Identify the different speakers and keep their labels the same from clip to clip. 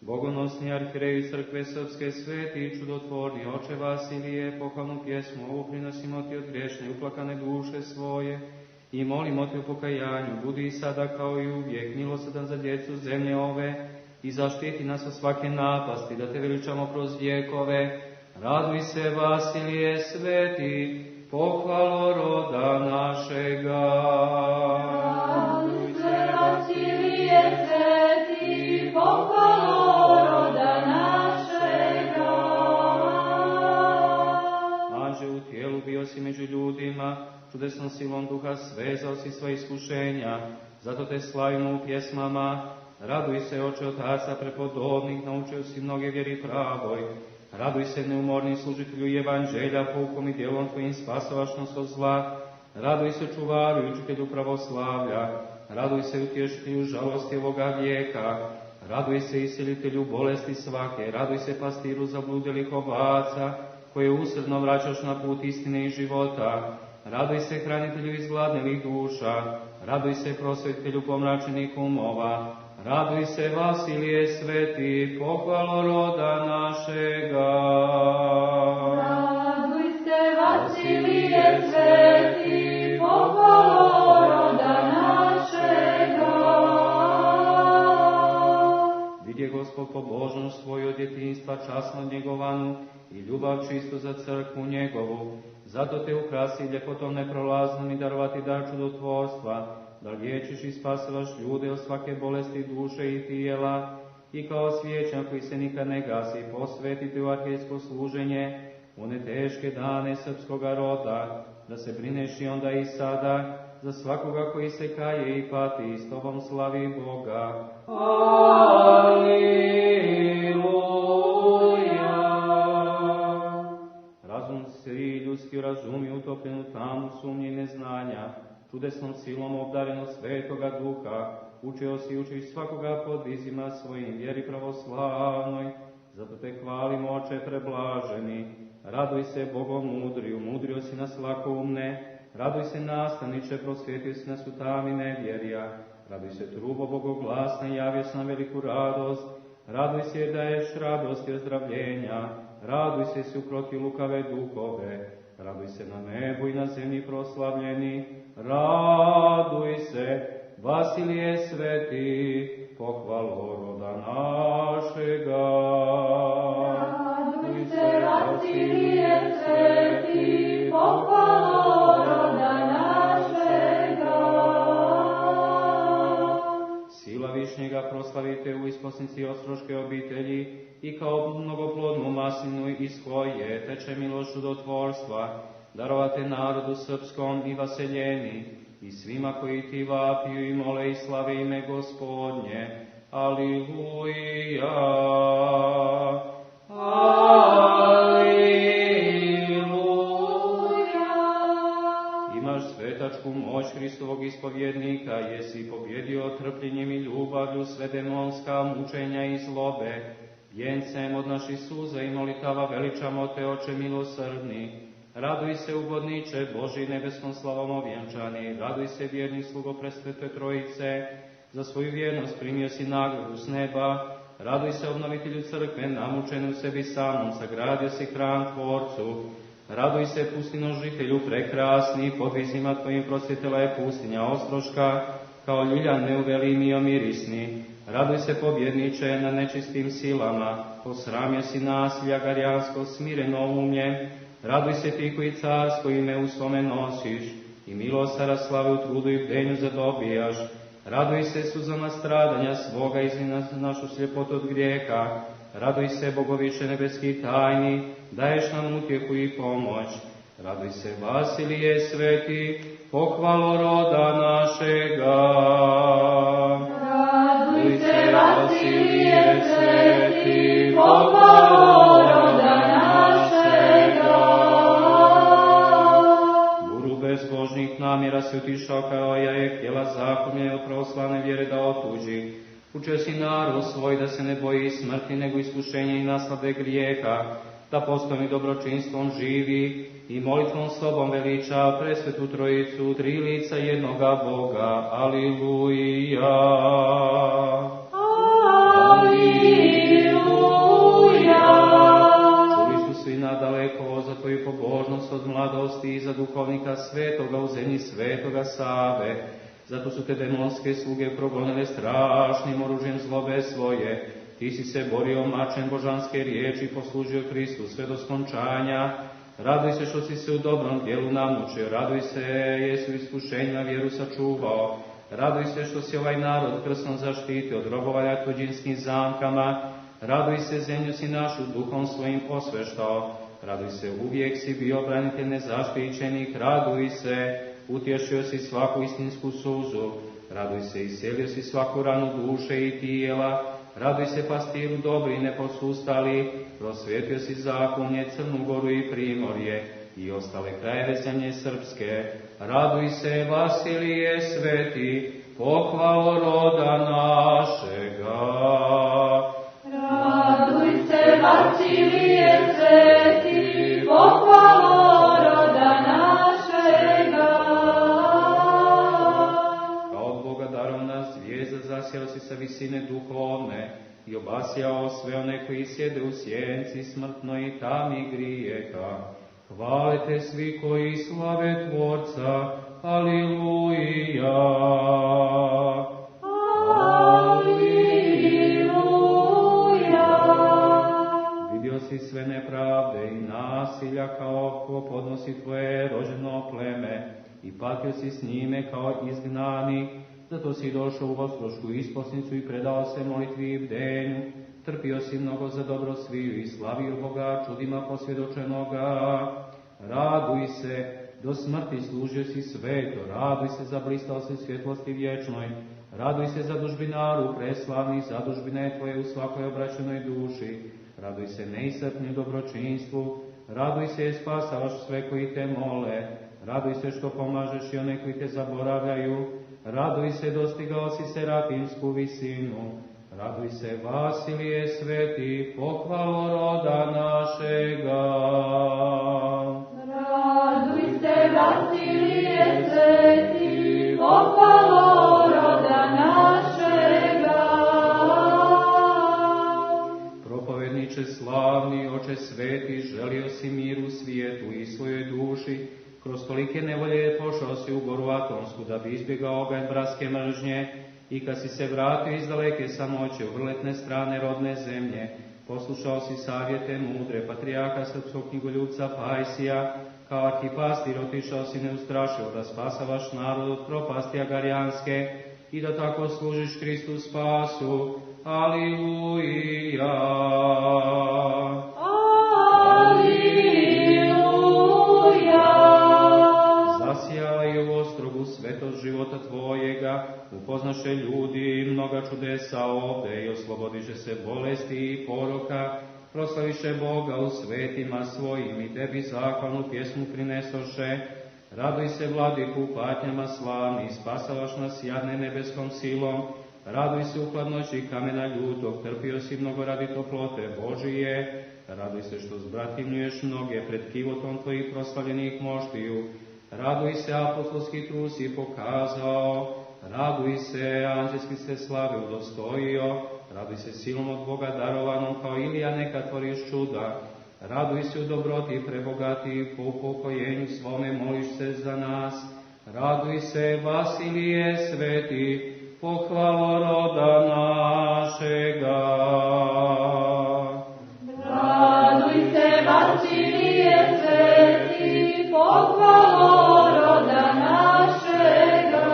Speaker 1: Bogonosni arhijereju Crkve Srpske, sveti i čudotvorni oče Vasilije, pohvalnu pjesmu ovu prinosimo ti od griješne i uplakane duše svoje i molimo te u pokajanju, budi i sada kao i uvijek milosadan za djecu zemlje ove i zaštiti nas od svake napasti, da te veličamo kroz vjekove. Raduj se, Vasilije sveti, pohvalo roda našega.
Speaker 2: Raduj se, Vasilije sveti, pohvalo roda našega.
Speaker 1: Anđe, u tijelu bio si među ljudima, čudesnom silom duha svezao si svoje iskušenja, zato te slavimo u pjesmama. Raduj se, oče otaca prepodobnih, naučio si mnoge vjeri pravoj. Raduj se, neumorni služitelju evanđelja, poukom i djelom tvojim spasovaš nas od zla. Raduj se, čuvaru i učitelju pravoslavlja. Raduj se, utješitelju žalosti ovoga vijeka. Raduj se, iscelitelju bolesti svake. Raduj se, pastiru zabludjelih ovaca, koje usredno vraćaš na put istine i života. Raduj se, hranitelju izgladnelih duša. Raduj se, prosvetitelju pomračenih umova. Raduj se, Vasilije sveti, pohvalo roda našega.
Speaker 2: Raduj se, Vasilije sveti, pohvalo roda našega.
Speaker 1: Vidje Gospod pobožnost svoju od djetinjstva časno njegovanu i ljubav čistu za crkvu njegovu. Zato te ukrasi ljepotom neprolaznom i darovati dar čudotvorstva, da liječiš i spasivaš ljude od svake bolesti duše i tijela, i kao svijećan koji se nikad ne gasi, posvetiti u arhijsko služenje, one teške dane srpskoga roda, da se brineš i onda i sada, za svakoga koji se kaje i pati, i s tobom slavi Boga. Aliluja! Razum svi ljudski razumi utopljenu tamu sumnje i neznanja, čudesnom silom obdareno svetoga duha, učio si i učiš svakoga podvizima svojim vjeri pravoslavnoj, zato te hvalimo, oče preblaženi. Raduj se, Bogom mudriju, mudrio si nas lakoumne, raduj se, nastavniče, prosvjetio si nas u tami nevjerja, raduj se, trubo bogoglasna, javio si nam veliku radost, raduj se, jer daješ radost i ozdravljenja, raduj se, si ukrotio lukave duhove, raduj se na nebu i na zemlji proslavljeni, raduj se, Vasilije sveti, pohvalo roda našega.
Speaker 2: Raduj se, Vasilije sveti, pohvalo roda našega.
Speaker 1: Sila višnjega proslavite u isposnici ostroške obitelji i kao mnogoplodnu maslinu iz koje teče milost čudotvorstva, darovate narodu srpskom i vaseljeni, i svima koji ti vapiju i mole i slave ime Gospodnje. Aliluja! Aliluja! Imaš svetačku moć Hristovog ispovjednika, jesi pobjedio trpljenjem i ljubavlju sve demonska mučenja i zlobe. Vjencem od naših suza i molitava veličamo te, oče milosrdni. Raduj se, ugodniče Boži, nebeskom slavom ovjenčani, raduj se, vjerni slugo presvete Trojice, za svoju vjernost primio si nagradu s neba, raduj se, obnovitelju crkve, namučenu sebi samom, sagradio si hram Tvorcu, raduj se, pustinožitelju prekrasni, podvizima tvojim prosvjetila je pustinja Ostroška, kao ljuljan neuvelimio mirisni, raduj se, pobjedniče, na nečistim silama, posramio si nasilja garjansko, smireno umlje, raduj se ti koji carsko ime u svome nosiš i milostara slave u trudu i bdenju zadobijaš. Raduj se suzama stradanja svoga, izvini našu sljepotu od grijeha. Raduj se, Bogoviče nebeskih tajni, daješ nam utjehu i pomoć. Raduj se, Vasilije sveti, pohvalo roda našega.
Speaker 2: Raduj se, Vasilije sveti, pohvalo roda našega.
Speaker 1: Buru bezbožnih namjera se utišao kao jaje, htjela zakonje od pravoslavne vjere da otuđi. Učio si narod svoj da se ne boji smrti, nego iskušenja i naslade grijeha, da postom i dobročinstvom živi i molitvom sobom veliča presvetu Trojicu, tri lica jednoga Boga. Aliluja!
Speaker 2: Aliluja!
Speaker 1: duhovnika svetoga u zemlji svetoga Save. Zato su te demonske sluge progonile strašnim oružjem zlobe svoje. Ti si se borio mačem božanske riječi, poslužio Kristu sve do skončanja. Raduj se što si se u dobrom djelu namučio, raduj se jesu iskušenja vjeru sačuvao. Raduj se što si ovaj narod krstom zaštitio od robovanja tuđinskim zamkama. Raduj se, zemlju si našu duhom svojim osveštao. Raduj se, uvijek si bio branitelj nezaštićenih. Raduj se, utješio si svaku istinsku suzu. Raduj se, iscelio si svaku ranu duše i tijela. Raduj se, pastiru dobri i neposustali. Prosvijetio si Zakonje, Crnu Goru i Primorje i ostale krajeve zemlje srpske. Raduj se, Vasilije sveti, pohvalo roda našega.
Speaker 2: Raduj se, Vasilije sveti, pohvalo roda našega.
Speaker 1: Kao od Boga darovna zvijezda zasjao si sa visine duhovne i obasjao sve one koji sjede u sjenci smrtnoj i tami grijeha. Hvale te svi koji slave Tvorca, Aliluja. Vidio si sve nepravde i nasilja kao ko podnosi tvoje rođeno pleme i patio si s njime kao izgnani. Zato si došao u ostrošku isposnicu i predao se molitvi i bdenju. Trpio si mnogo za dobro sviju i slavio Boga čudima posvjedočenoga. Raduj se, do smrti služio si sveto, raduj se, zablistao si svjetlosti vječnoj. Raduj se, zadužbinaru preslavni, zadužbine tvoje u svakoj obraćenoj duši. Raduj se, neiscrpni dobročinstvu. Raduj se, spasavaš sve koji te mole. Raduj se što pomažeš i one koji te zaboravljaju. Raduj se, dostigao si serafimsku visinu. Raduj se, Vasilije sveti, pohvalo roda našega.
Speaker 2: Raduj se, Vasilije sveti, pohvalo roda našega.
Speaker 1: Propovedniče slavni, oče sveti, želio si mir u svijetu i svojoj duši. Kroz tolike nevolje pošao si u goru Atonsku da bi izbjegao oganj bratske mržnje. I kad si se vratio iz daleke samoće u vrletne strane rodne zemlje, poslušao si savjete mudre patrijarha srpskog knjigoljubca Pajsija, kao arhipastir otišao si neustrašivo da spasavaš narod od propasti agarijanske i da tako služiš Kristu spasu. Aliluja! Zasijaj u ostrogu svetost života tvojega, upoznaše ljudi mnoga čudesa ovde i oslobodiše se bolesti i poroka, proslaviše Boga u svetima svojim i tebi zahvalnu pjesmu prinesoše. Raduj se, Vladiku, patnjama slavni, spasavaš nas jadne nebeskom silom. Raduj se u hladnoći kamena ljutog, trpio si mnogo radi toplote Božije. Raduj se što zbratimljuješ mnoge pred kivotom tvojih proslavljenih moštiju. Raduj se, apostolski trud si pokazao. Raduj se, anđelski se slave udostojio. Raduj se, silom od Boga darovanom, kao Ilija neka tvoriš čuda. Raduj se, u dobroti prebogati, po upokojenju svome moliš se za nas. Raduj se, Vasilije sveti, pohvalo roda našega.
Speaker 2: Raduj se, Vasilije sveti, pohvalo roda našega.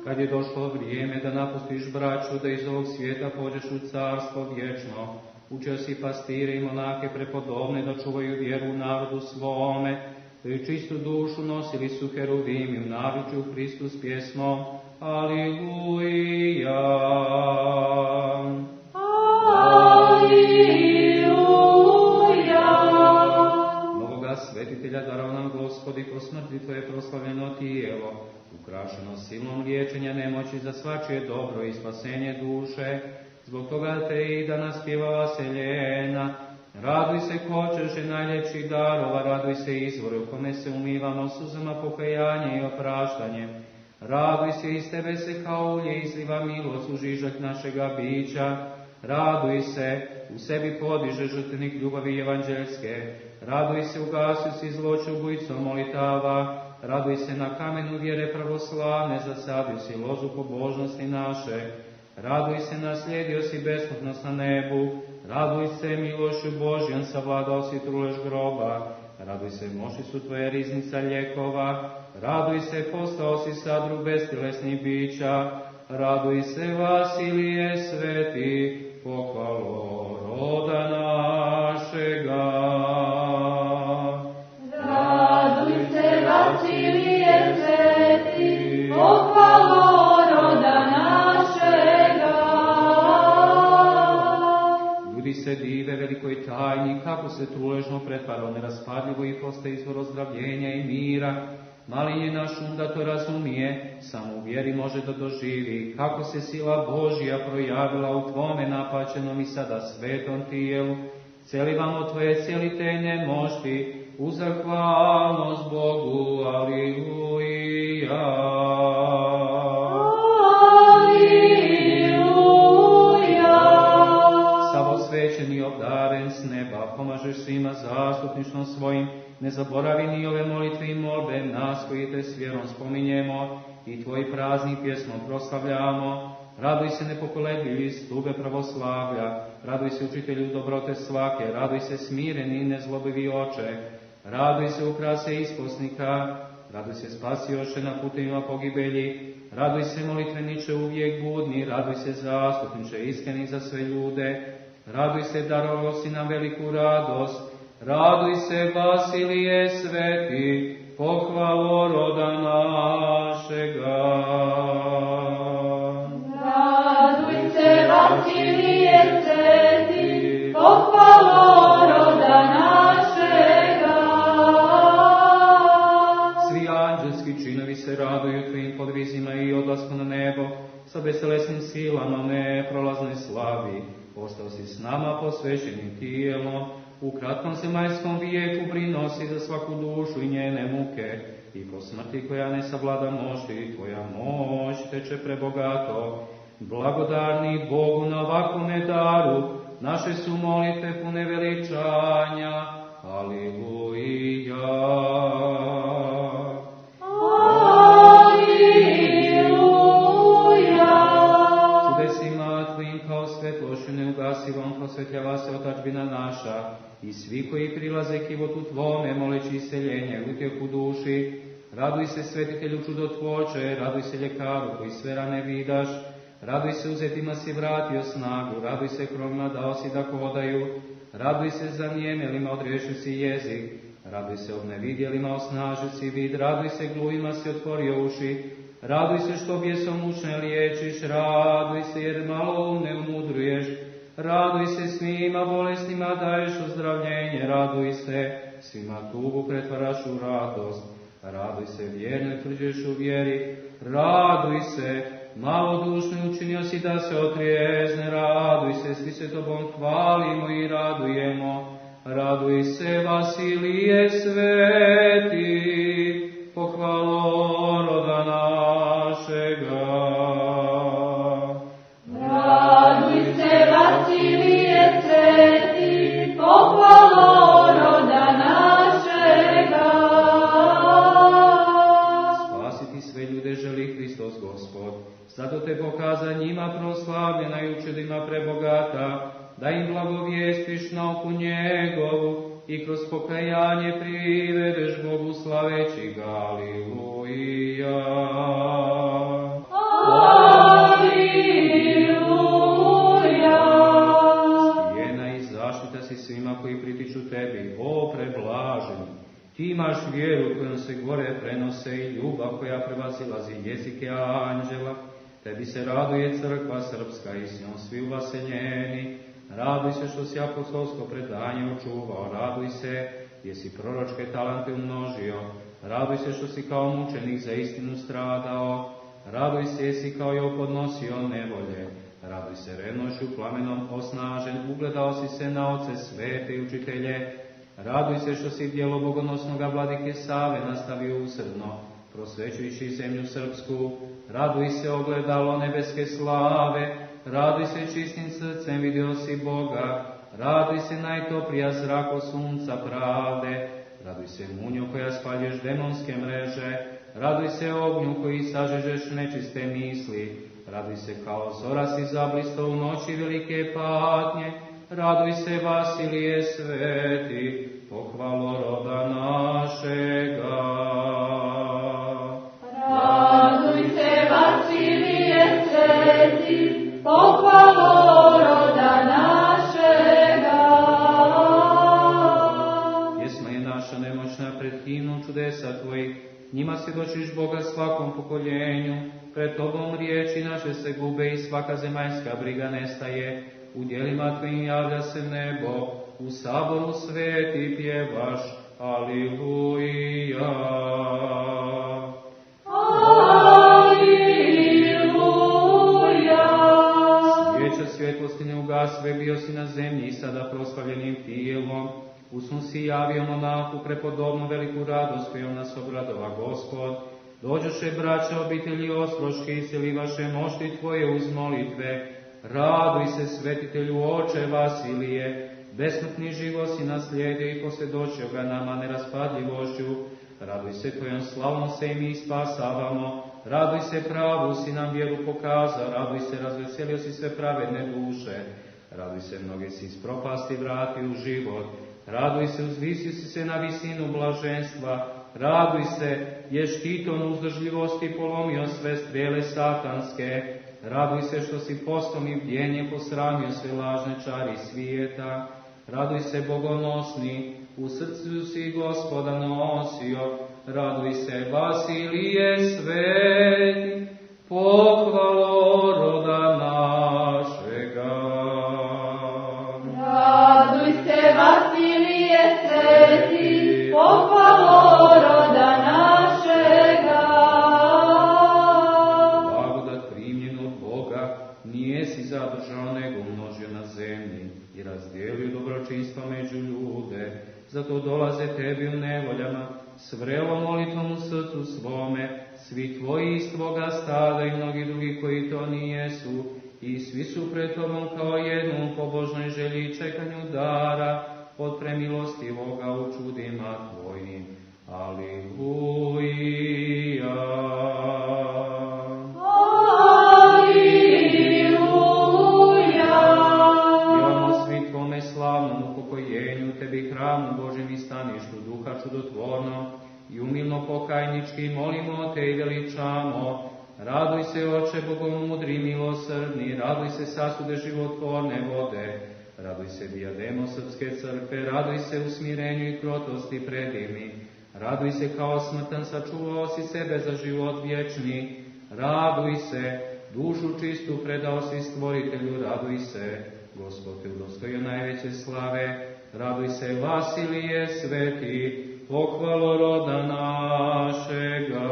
Speaker 1: Kad je došlo vrijeme da napustiš braću, da iz ovog svijeta pođeš u carstvo vječno, učio si pastire i monake prepodobne da čuvaju vjeru u narodu svome, da i čistu dušu nosili su heruvimi u naručju Hristu s pjesmom Aliluja. Novoga svetitelja darao nam Gospodi po smrti tvoje proslavljeno tijelo, ukrašeno silom liječenja nemoći za svačije dobro i spasenje duše. Zbog toga te i danas pjeva vaseljena. Raduj se, kočeže najljepših darova, raduj se izvore u kome se umivamo suzama pokajanje i opraštanjem. Raduj se, iz tebe se kao ulje izliva milost u žižak našega bića. Raduj se, u sebi podiže žrtvenik ljubavi evanđelske. Raduj se, ugasio si zloću bujicom molitava. Raduj se, na kamenu vjere pravoslavne zasadio si lozu pobožnosti naše. Raduj se, naslijedio si besmrtnost na nebu. Raduj se, milošću Božjom savladao si trulež groba. Raduj se, moši su tvoje riznica lijekova. Raduj se, postao si sadru bestilesnih bića. Raduj se, Vasilije sveti, pohvalo roda našega.
Speaker 2: Raduj se, Vasilije sveti, pohvalo roda našega.
Speaker 1: Ljudi se dive velikoj tajni, kako se truležno pretvara neraspadljivo i postaje izvor ozdravljenja i mira. Mali je naš da to razumije, samo u vjeri može da doživi, kako se sila Božja projavila u tvome napaćenom i sada svetom tijelu. Celi vamo tvoje cijelitejne mošti, u zahvalnost Bogu, aliluja. Savosvećen i obdaren s neba, pomažeš svima zastupništvom svojim. Ne zaboravi ni ove molitve i molbe nas koji te s vjerom spominjemo i tvoj prazni pjesmom proslavljamo. Raduj se, nepokolebljivi stube pravoslavlja, raduj se, učitelju dobrote svake, raduj se, smireni i nezlobivi oče, raduj se, ukrase isposnika, raduj se, spasioše na putevima pogibelji, raduj se, molitveniče uvijek budni, raduj se, zastupniče iskreni za sve ljude, raduj se, darovao si nam veliku radost. Raduj se, Vasilije sveti, pohvalo roda našega.
Speaker 2: Raduj se, Vasilije sveti, pohvalo roda našega.
Speaker 1: Svi anđelski činovi se raduju tvojim podvizima i odlasku na nebo, sa veselesnim silama neprolaznoj slavi. Ostao si s nama posvećenim tijelom, u kratkom zemaljskom vijeku brinosi za svaku dušu i njene muke, i po smrti koja ne savlada moći, tvoja moć teče prebogato. Blagodarni Bogu na ovakvome daru, naše su molitve pune veličanja. Aliluja. Neugasivom prosvetljava se otačbina naša i svi koji prilaze k životu tvome, moleći iseljenje, utjehu duši. Raduj se, svetitelju čudotvoče, raduj se, ljekaru koji sve rane vidaš, raduj se, uzetima si vratio snagu, raduj se, krovima dao si da hodaju, raduj se, zanijemelima odriješio si jezik, raduj se, obnevidjelima osnažio si vid, raduj se, gluvima si otvorio uši, raduj se što bjesom mučne liječiš, raduj se jer malo ne umudruješ, raduj se svima bolesnima daješ ozdravljenje, raduj se svima tugu pretvaraš u radost, raduj se vjerno tvrđeš u vjeri, raduj se malodušni učinio si da se otrijezne, raduj se svi se tobom hvalimo i radujemo, raduj se Vasilije sveti, pohvalo roda našega.
Speaker 2: Raduj se, Vasilije sveti, pohvalo roda našega.
Speaker 1: Spasiti sve ljude želi Hristos Gospod, zato te pokaza njima proslavljena i u čudima prebogata, da im blagovijestiš nauku njegovu i kroz pokajanje privedeš Bogu slaveći ga. Aliluja.
Speaker 2: Aliluja.
Speaker 1: Stijena i zaštita si svima koji pritiču tebi, o preblaženi. Ti imaš vjeru kojom se gore prenose i ljubav koja prevazilazi jezike anđela. Tebi se raduje crkva srpska i s njom svi uvaseljeni. Raduj se što si apostolsko predanje očuvao, raduj se jer si proročke talente umnožio, raduj se što si kao mučenik za istinu stradao, raduj se jer si kao Jov podnosio nevolje, raduj se revnošću plamenom osnažen, ugledao si se na oce svete i učitelje, raduj se što si djelo bogonosnoga vladike Save nastavio usrdno, prosvećujući zemlju srpsku, raduj se ogledalo nebeske slave, raduj se čistim srcem, vidio si Boga, raduj se najtoplija zrako sunca pravde, raduj se munjo koja spalješ demonske mreže, raduj se ognju koji sažežeš nečiste misli, raduj se kao zora si zablisto u noći velike patnje, raduj se Vasilije sveti, pohvalo roda našega.
Speaker 2: Raduj se Vasilije sveti, pohvalo roda našega.
Speaker 1: Pjesma je naša nemoćna pred himnom čudesa tvojih, njima svjedočiš Boga svakom pokoljenju, pred tobom riječi naše se gube i svaka zemaljska briga nestaje. U djelima tvojim javlja se nebo, u saboru sveti pjevaš, Aliluja.
Speaker 2: Aliluja.
Speaker 1: Svijeća svjetlosti ne ugasve, bio si na zemlji i sada proslavljenim tijelom. U snu si javio monahu prepodobnu veliku radost kojom nas obradova Gospod. Dođoše braća obitelji ostroške i silivaše mošti tvoje uz molitve. Raduj se svetitelju oče Vasilije, besmrtni život si naslijedio i posvjedočio ga nama neraspadljivošću. Raduj se tvojom slavom se i mi spasavamo, raduj se pravu si nam vjeru pokazao, raduj se razveselio si sve pravedne duše, raduj se mnoge si iz propasti vrati u život, raduj se uzvisio si se na visinu blaženstva, raduj se jer štitom uzdržljivosti polomio sve strijele satanske, raduj se što si postom i bdjenjem posramio sve lažne čari svijeta, raduj se bogonosni, u srcu si Gospoda nosio, raduj se Vasilije sveti, pohvalo roda našega.
Speaker 2: Raduj se Vasilije sveti, pohvalo roda našega.
Speaker 1: Blagodat primljen od Boga, nije si zadržao nego množio na zemlji i razdijelio dobročinstva među ljude. Zato dolaze tebi u nevoljama, s vrelom molitvom u srcu svome, svi tvoji iz tvoga stada i mnogi drugi koji to nijesu, i svi su pred tobom kao jednom pobožnoj želji i čekanju dara od premilostivoga u čudima tvojim. Aliluja. Slavnom upokojenju tebi hramu Božem i staništu duha čudotvorno i umilno pokajnički molimo te i veličamo. Raduj se oče bogomudri milosrdni, raduj se sasude životvorne vode, raduj se dijademo srpske crkve, raduj se u smirenju i krotosti predivni, raduj se kao smrtan sačuvao si sebe za život vječni, raduj se dušu čistu predao si stvoritelju, raduj se Gospod te udostojio najveće slave, raduj se Vasilije sveti, pohvalo roda našega.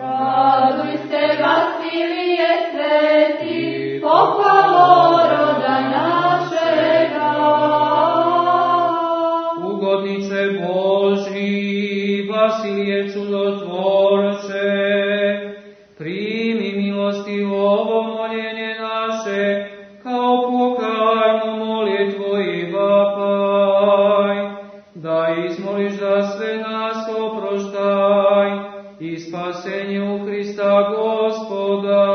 Speaker 2: Raduj se Vasilije sveti, pohvalo roda našega.
Speaker 1: Ugodniče Božji, Vasilije čudotvorče, primi milosti ovo moljenje naše, kao pokajnu molitvu i vapaj, da izmoliš da sve nas oproštaj i spasenje u Hrista Gospoda.